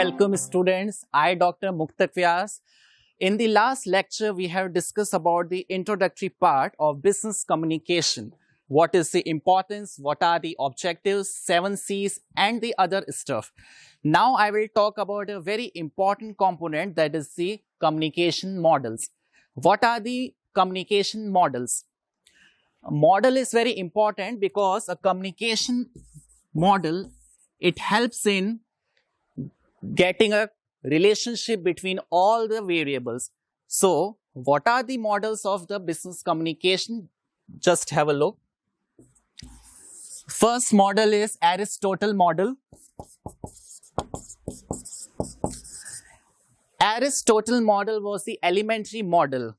Welcome students, I Dr. Muktak Vyas. In the last lecture, we have discussed about the introductory part of business communication. What is the importance, what are the objectives, 7 C's and the other stuff. Now I will talk about a very important component, that is the communication models. What are the communication models? A model is very important because a communication model, it helps in getting a relationship between all the variables. So, what are the models of the business communication? Just have a look. First model is Aristotle model. Aristotle model was the elementary model,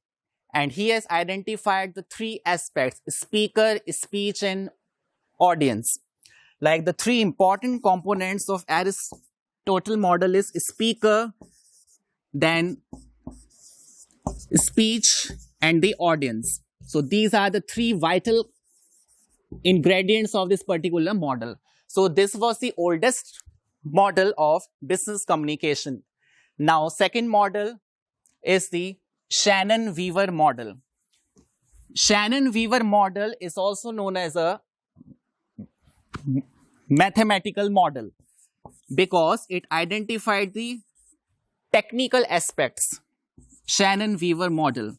and he has identified the 3 aspects: speaker, speech and audience. Like the 3 important components of Aristotle model is speaker, then speech and the audience. So these are the 3 vital ingredients of this particular model. So this was the oldest model of business communication. Now second model is the Shannon-Weaver model. Shannon-Weaver model is also known as a mathematical model because it identified the technical aspects. Shannon-Weaver model.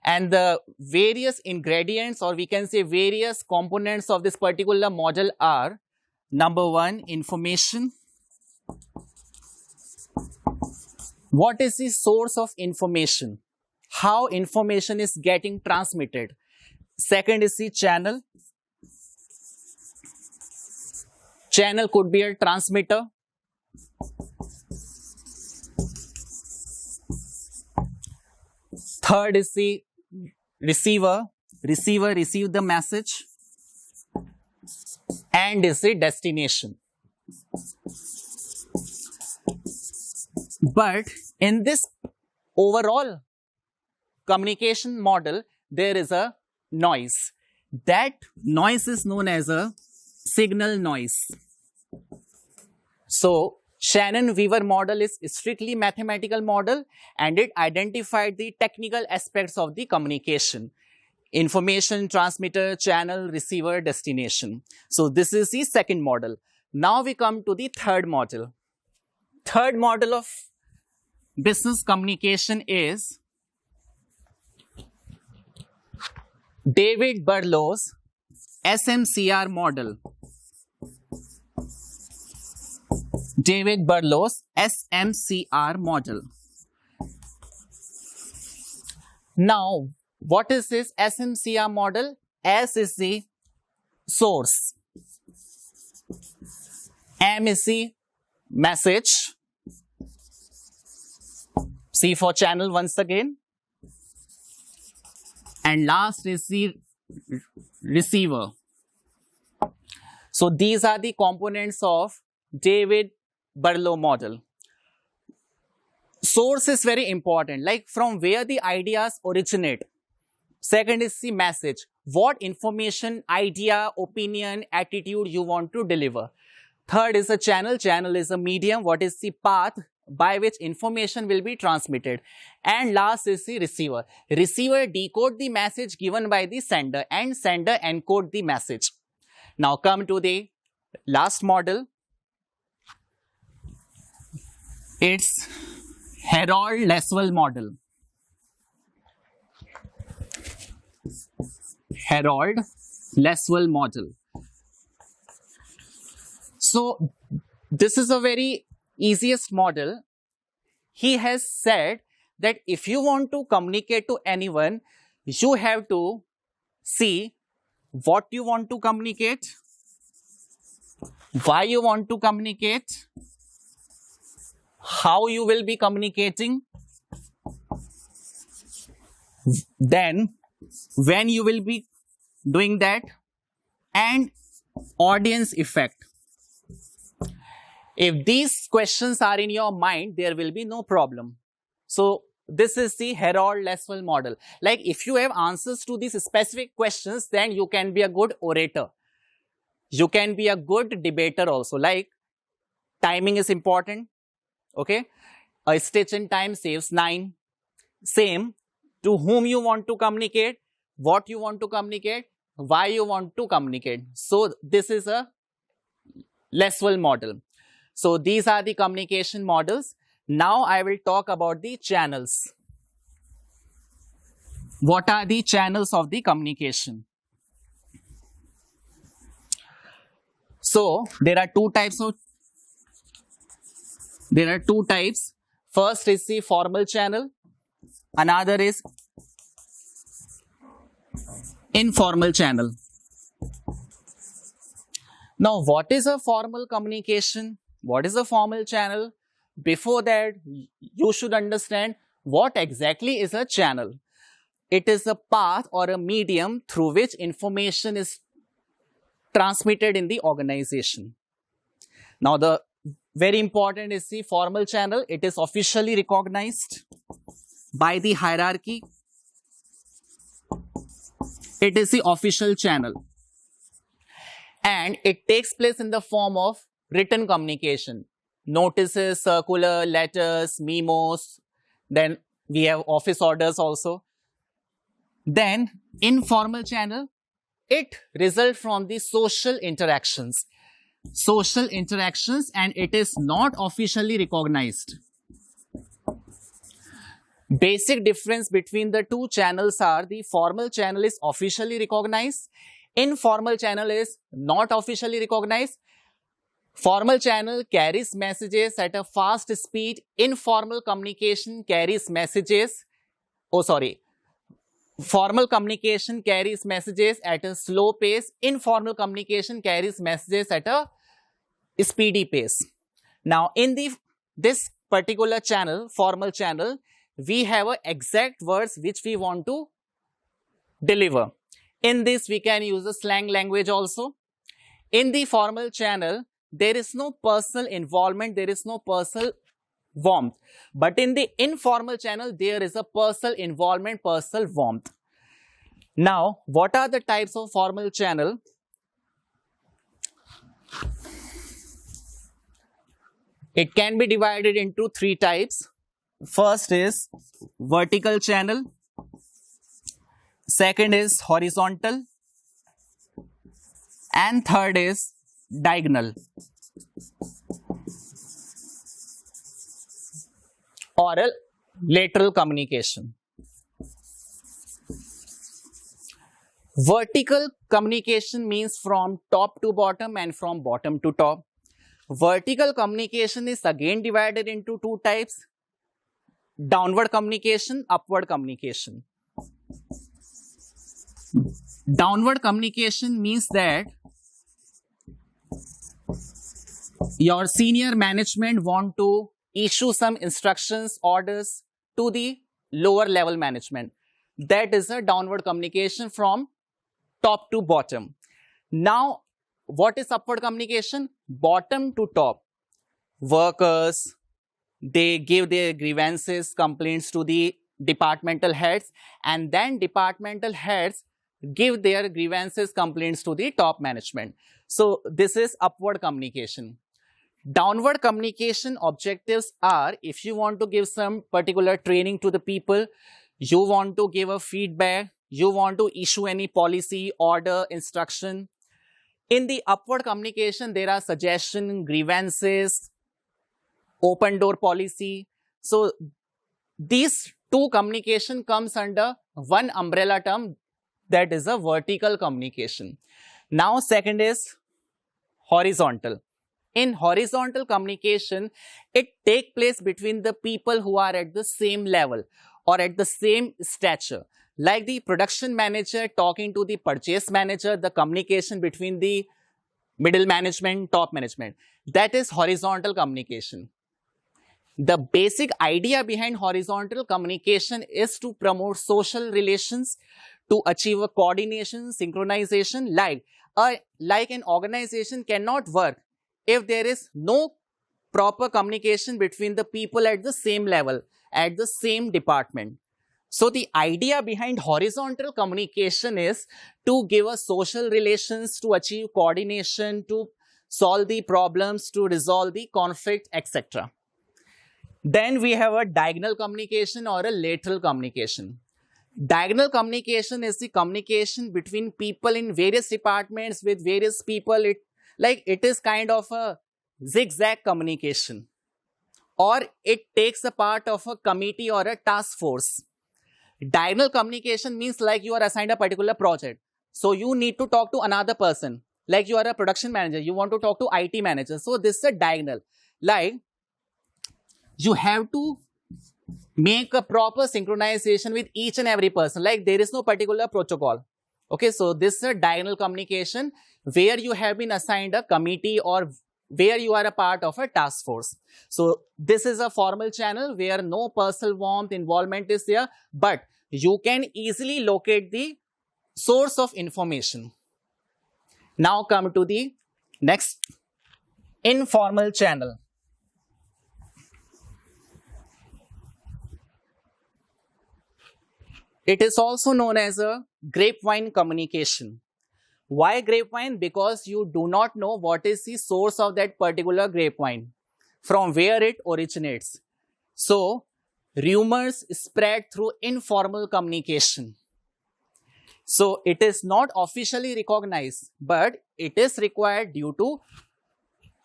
And the various ingredients, or we can say various components of this particular model are: number 1, information. What is the source of information? How information is getting transmitted? Second is the channel. Channel could be a transmitter. Third is the receiver. Receiver receive the message. And is the destination. But in this overall communication model, there is a noise. That noise is known as a signal noise. So Shannon-Weaver model is a strictly mathematical model, and it identified the technical aspects of the communication: information, transmitter, channel, receiver, destination. So this is the second model. Now we come to the third model. Third model of business communication is David Berlow's SMCR model. David Berlow's SMCR model. Now, what is this SMCR model? S is the source. M is the message. C for channel once again. And last is the receiver. So these are the components of David Berlow model. Source is very important, like from where the ideas originate. Second is the message. What information, idea, opinion, attitude you want to deliver. Third is the channel. Channel is a medium. What is the path by which information will be transmitted. And last is the receiver. Receiver decode the message given by the sender, and sender encode the message. Now come to the last model. It's Herold-Laswell model. Herold-Laswell model. So this is a very easiest model. He has said that if you want to communicate to anyone, you have to see what you want to communicate, why you want to communicate, how you will be communicating, then when you will be doing that, and audience effect. If these questions are in your mind, there will be no problem. So this is the Herold-Laswell model. Like if you have answers to these specific questions, then you can be a good orator. You can be a good debater also. Like timing is important. Okay, a stitch in time saves 9. Same, to whom you want to communicate, what you want to communicate, why you want to communicate. So this is a Lesswell model. So these are the communication models. Now I will talk about the channels. What are the channels of the communication? So there are two types. First is the formal channel. Another is informal channel. Now, what is a formal communication? What is a formal channel? Before that, you should understand what exactly is a channel. It is a path or a medium through which information is transmitted in the organization. Now, the very important is the formal channel. It is officially recognized by the hierarchy. It is the official channel. And it takes place in the form of written communication. Notices, circular, letters, memos. Then we have office orders also. Then informal channel, it results from the social interactions. Social interactions, and it is not officially recognized. Basic difference between the two channels are the formal channel is officially recognized. Informal channel is not officially recognized. Formal channel carries messages at a fast speed. Informal communication carries messages. Formal communication carries messages at a slow pace. Informal communication carries messages at a speedy pace. Now, in this particular channel, formal channel, we have exact words which we want to deliver. In this, we can use a slang language also. In the formal channel, there is no personal involvement, there is no personal warmth. But in the informal channel, there is a personal involvement, personal warmth. Now, what are the types of formal channel? It can be divided into 3 types. First is vertical channel. Second is horizontal. And third is diagonal or a lateral communication. Vertical communication means from top to bottom and from bottom to top. Vertical communication is again divided into 2 types: downward communication, upward communication. Downward communication means that your senior management want to issue some instructions, orders to the lower level management. That is a downward communication from top to bottom. Now, what is upward communication? Bottom to top. Workers, they give their grievances, complaints to the departmental heads, and then departmental heads give their grievances, complaints to the top management. So this is upward communication. Downward communication objectives are, if you want to give some particular training to the people, you want to give a feedback, you want to issue any policy, order, instruction. In the upward communication, there are suggestions, grievances, open door policy. So these 2 communication comes under one umbrella term, that is a vertical communication. Now, second is horizontal. In horizontal communication, it takes place between the people who are at the same level or at the same stature. Like the production manager talking to the purchase manager, the communication between the middle management, top management. That is horizontal communication. The basic idea behind horizontal communication is to promote social relations, to achieve a coordination, synchronization. Like an organization cannot work if there is no proper communication between the people at the same level, at the same department. So the idea behind horizontal communication is to give us social relations, to achieve coordination, to solve the problems, to resolve the conflict, etc. Then we have a diagonal communication or a lateral communication. Diagonal communication is the communication between people in various departments with various people. It is kind of a zigzag communication, or it takes a part of a committee or a task force. Diagonal communication means like you are assigned a particular project. So you need to talk to another person. Like you are a production manager, you want to talk to IT manager. So this is a diagonal. Like you have to make a proper synchronization with each and every person. Like there is no particular protocol. Okay, so this is a diagonal communication where you have been assigned a committee or where you are a part of a task force. So this is a formal channel where no personal warmth involvement is there, but you can easily locate the source of information. Now come to the next, informal channel. It is also known as a grapevine communication. Why grapevine? Because you do not know what is the source of that particular grapevine, from where it originates. So, rumors spread through informal communication. So, it is not officially recognized, but it is required due to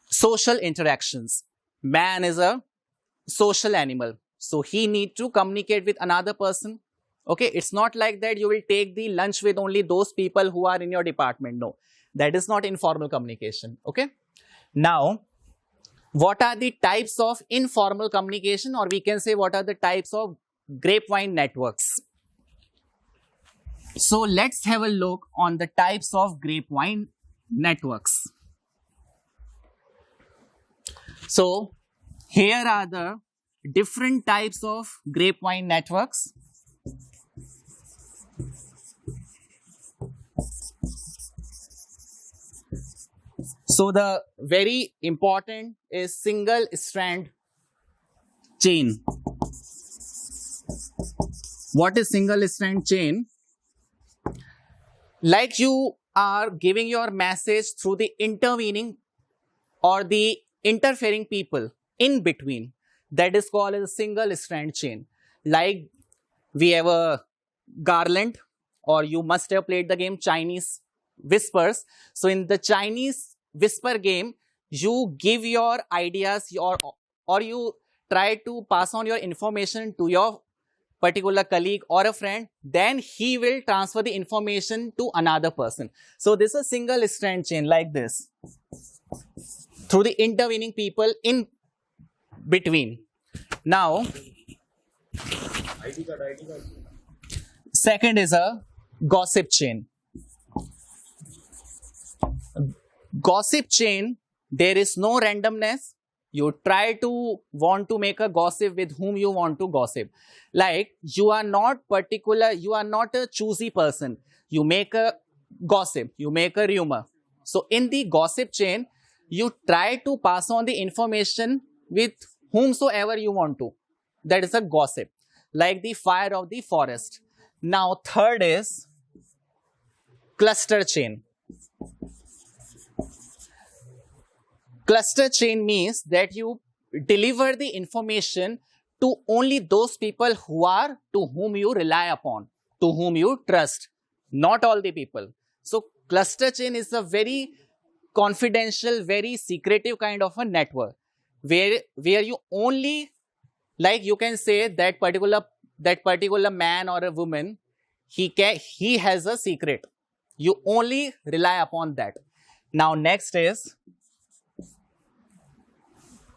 social interactions. Man is a social animal, so he needs to communicate with another person. Okay, it's not like that you will take the lunch with only those people who are in your department. No, that is not informal communication. Okay, now what are the types of informal communication, or we can say what are the types of grapevine networks? So let's have a look on the types of grapevine networks. So here are the different types of grapevine networks. So the very important is single strand chain. What is single strand chain? Like you are giving your message through the intervening or the interfering people in between. That is called as a single strand chain. Like we have a garland, or you must have played the game Chinese whispers. So in the Chinese whisper game, you give your ideas or you try to pass on your information to your particular colleague or a friend, then he will transfer the information to another person. So this is a single strand chain like this, through the intervening people in between. Now, second is a gossip chain. Gossip chain, there is no randomness. You try to want to make a gossip with whom you want to gossip. Like you are not particular, you are not a choosy person. You make a gossip, you make a rumor. So in the gossip chain, you try to pass on the information with whomsoever you want to. That is a gossip, like the fire of the forest. Now third is cluster chain. Cluster chain means that you deliver the information to only those people to whom you rely upon, to whom you trust, not all the people. So cluster chain is a very confidential, very secretive kind of a network where you only, like you can say that particular man or a woman, he has a secret. You only rely upon that. Now next is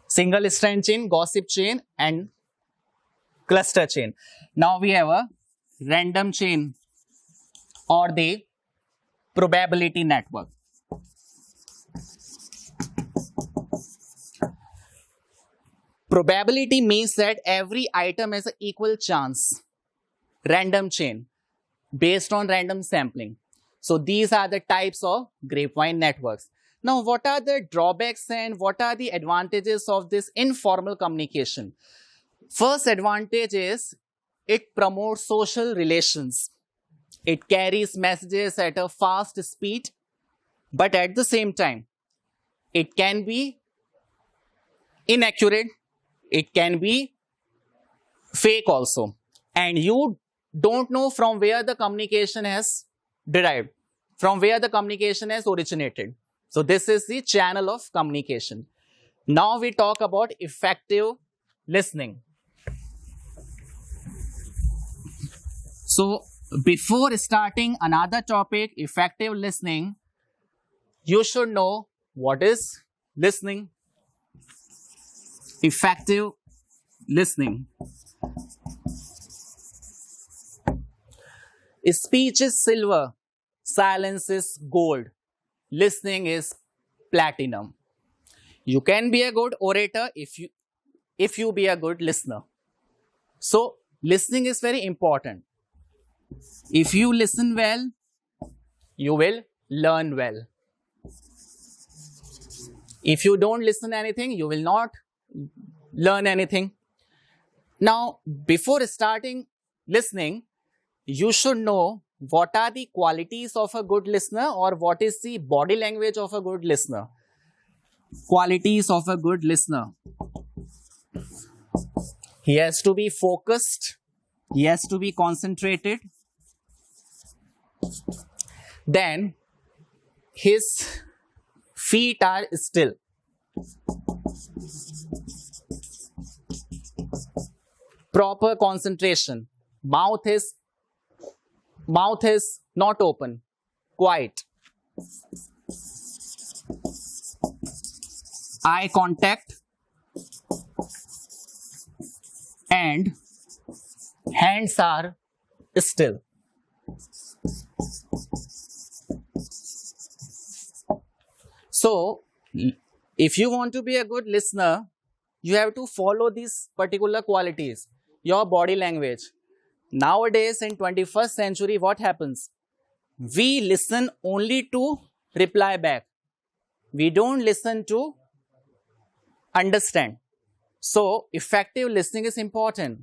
single strand chain, gossip chain, and cluster chain. Now we have a random chain or the probability network. Probability means that every item has an equal chance. Random chain based on random sampling. So these are the types of grapevine networks. Now, what are the drawbacks and what are the advantages of this informal communication? First advantage is it promotes social relations. It carries messages at a fast speed, but at the same time, it can be inaccurate, it can be fake also. And you don't know from where the communication has derived, from where the communication has originated. So this is the channel of communication. Now we talk about effective listening. So before starting another topic, effective listening, you should know what is listening. Effective listening. Speech is silver, silence is gold, listening is platinum. You can be a good orator if you be a good listener. So listening is very important. If you listen well, you will learn well. If you don't listen anything, you will not learn anything. Now, before starting listening, you should know what are the qualities of a good listener, or what is the body language of a good listener. Qualities of a good listener. He has to be focused. He has to be concentrated. Then his feet are still. Proper concentration. Mouth is not open. Quiet. Eye contact. And hands are still. So, if you want to be a good listener, you have to follow these particular qualities. Your body language. Nowadays, in 21st century, what happens? We listen only to reply back. We don't listen to understand. So, effective listening is important.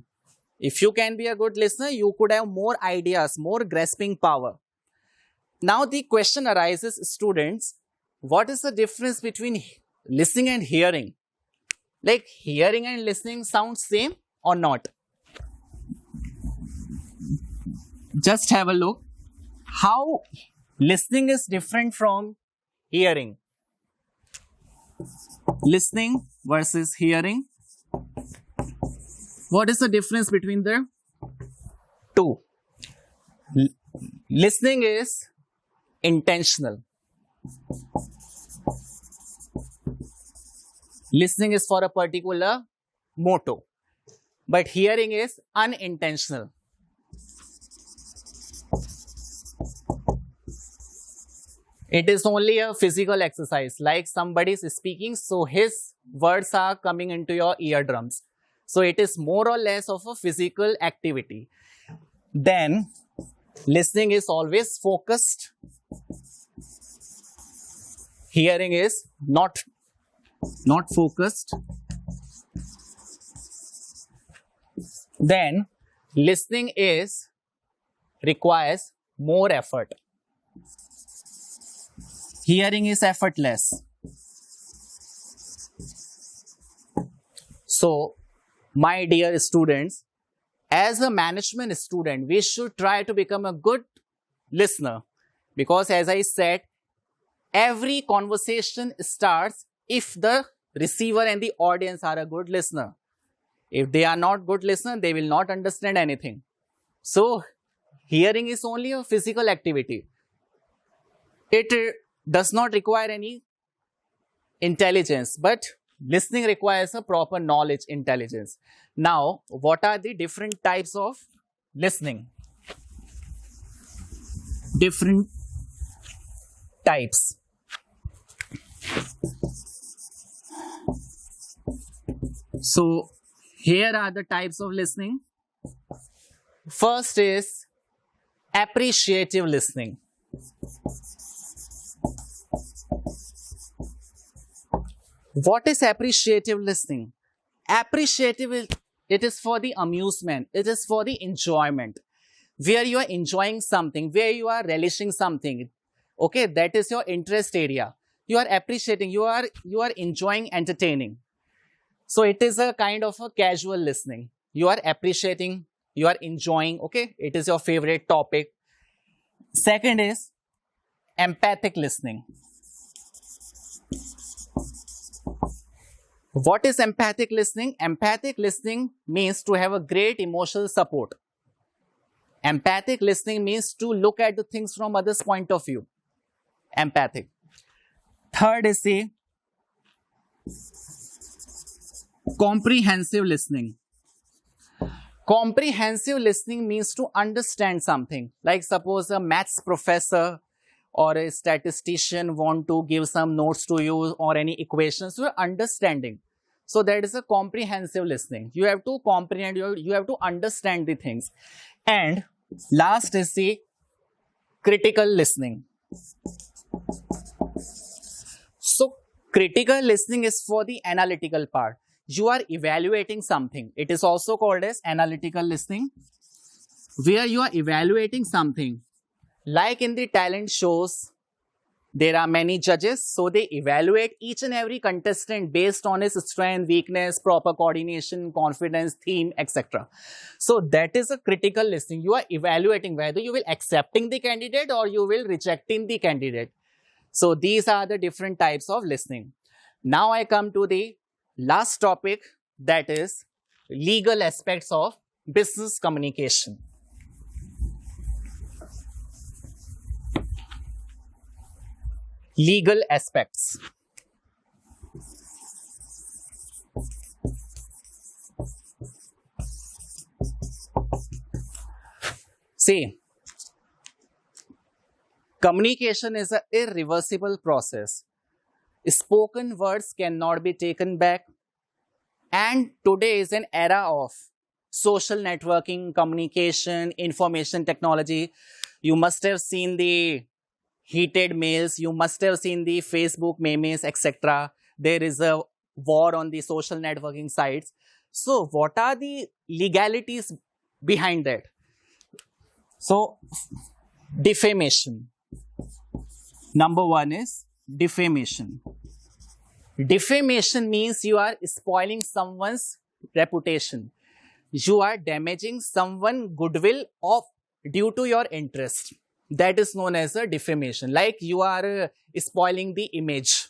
If you can be a good listener, you could have more ideas, more grasping power. Now, the question arises, students, what is the difference between listening and hearing? Like, hearing and listening sound same or not? Just have a look. How listening is different from hearing. Listening versus hearing. What is the difference between the two? Listening is intentional. Listening is for a particular motto, but hearing is unintentional. It is only a physical exercise, like somebody is speaking, so his words are coming into your eardrums. So it is more or less of a physical activity. Then listening is always focused. Hearing is not focused. Then listening requires more effort. Hearing is effortless. So, my dear students, as a management student, we should try to become a good listener, because as I said, every conversation starts if the receiver and the audience are a good listener. If they are not good listener, they will not understand anything. So, hearing is only a physical activity. It does not require any intelligence, but listening requires a proper knowledge, intelligence. Now, what are the different types of listening? Different types. So, here are the types of listening. First is appreciative listening. What is appreciative listening? Appreciative, it is for the amusement, it is for the enjoyment, where you are enjoying something, where you are relishing something. Okay, that is your interest area. You are appreciating, you are enjoying entertaining. So it is a kind of a casual listening. you are appreciating, you are enjoying, okay? It is your favorite topic. Second is empathic listening. What is empathic listening? Empathic listening means to have a great emotional support. Empathic listening means to look at the things from others' point of view. Empathic. Third is the comprehensive listening. Comprehensive listening means to understand something. Like suppose a maths professor or a statistician want to give some notes to you or any equations, you are understanding. So that is a comprehensive listening. You have to comprehend, you have to understand the things. And last is the critical listening. So critical listening is for the analytical part. You are evaluating something. It is also called as analytical listening, where you are evaluating something. Like in the talent shows, there are many judges, so they evaluate each and every contestant based on his strength, weakness, proper coordination, confidence, theme, etc. So that is a critical listening. You are evaluating whether you will accepting the candidate or you will rejecting the candidate. So these are the different types of listening. Now I come to the last topic, that is legal aspects of business communication. Legal aspects. See, communication is an irreversible process. Spoken words cannot be taken back. And today is an era of social networking, communication, information technology. You must have seen the heated mails, you must have seen the Facebook memes, etc. There is a war on the social networking sites. So what are the legalities behind that? So defamation. Number one is defamation. Defamation means you are spoiling someone's reputation. You are damaging someone's goodwill due to your interest. That is known as a defamation. Like you are spoiling the image.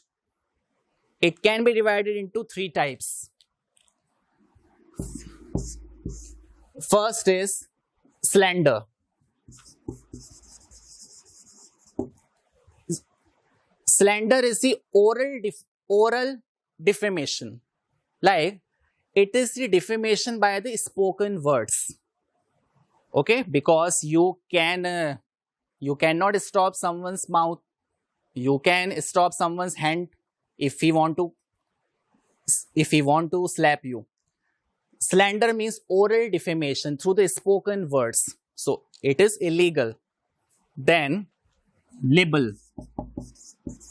It can be divided into three types. First is slander. Slander is the oral defamation. Like it is the defamation by the spoken words. Okay, because you cannot stop someone's mouth. You can stop someone's hand if he want to slap you. Slander means oral defamation through the spoken words. So it is illegal. Then libel.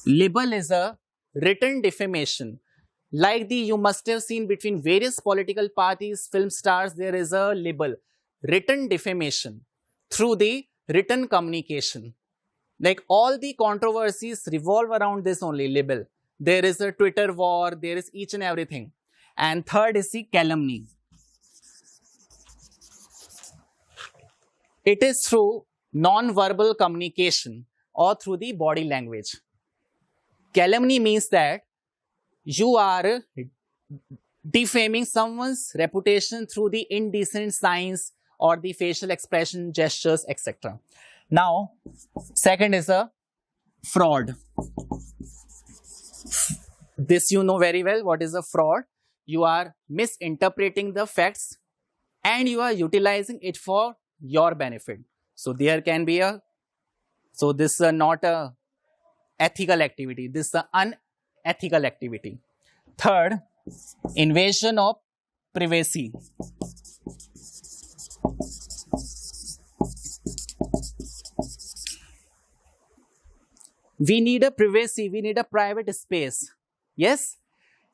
Libel is a written defamation. Like you must have seen between various political parties, film stars, there is a libel. Written defamation through the written communication. Like all the controversies revolve around this only, libel. There is a Twitter war, there is each and everything. And third is the calumny. It is through non-verbal communication or through the body language. Calumny means that you are defaming someone's reputation through the indecent signs or the facial expression, gestures, etc. Now, second is a fraud. This you know very well. What is a fraud? You are misinterpreting the facts and you are utilizing it for your benefit. So there can be so this is not a ethical activity. This is an unethical activity. Third, invasion of privacy. We need a privacy, we need a private space. Yes,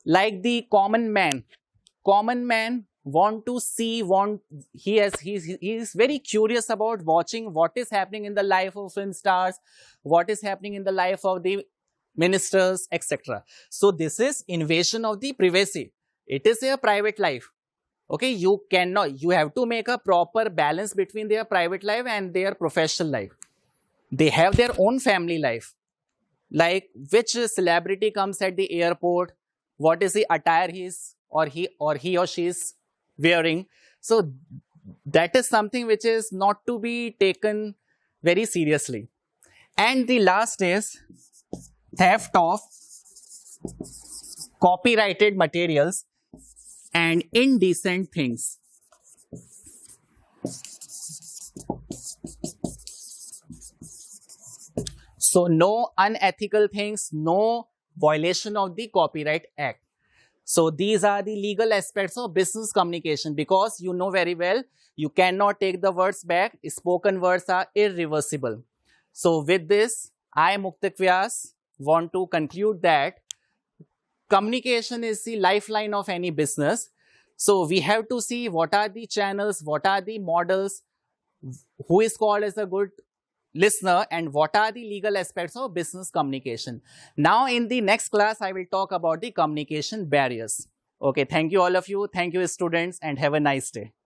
like the common man. Common man he is very curious about watching what is happening in the life of film stars, what is happening in the life of the ministers, etc. So this is invasion of the privacy. It is a private life. Okay, you cannot, you have to make a proper balance between their private life and their professional life. They have their own family life, like which celebrity comes at the airport, what is the attire he or she is wearing. So that is something which is not to be taken very seriously. And the last is theft of copyrighted materials and indecent things. So no unethical things, no violation of the Copyright Act. So these are the legal aspects of business communication, because you know very well you cannot take the words back. Spoken words are irreversible. So with this, I, Muktak Vyas, want to conclude that communication is the lifeline of any business. So we have to see what are the channels, what are the models, who is called as a good listener, and what are the legal aspects of business communication. Now in the next class, I will talk about the communication barriers. Okay, thank you all of you. Thank you students, and have a nice day.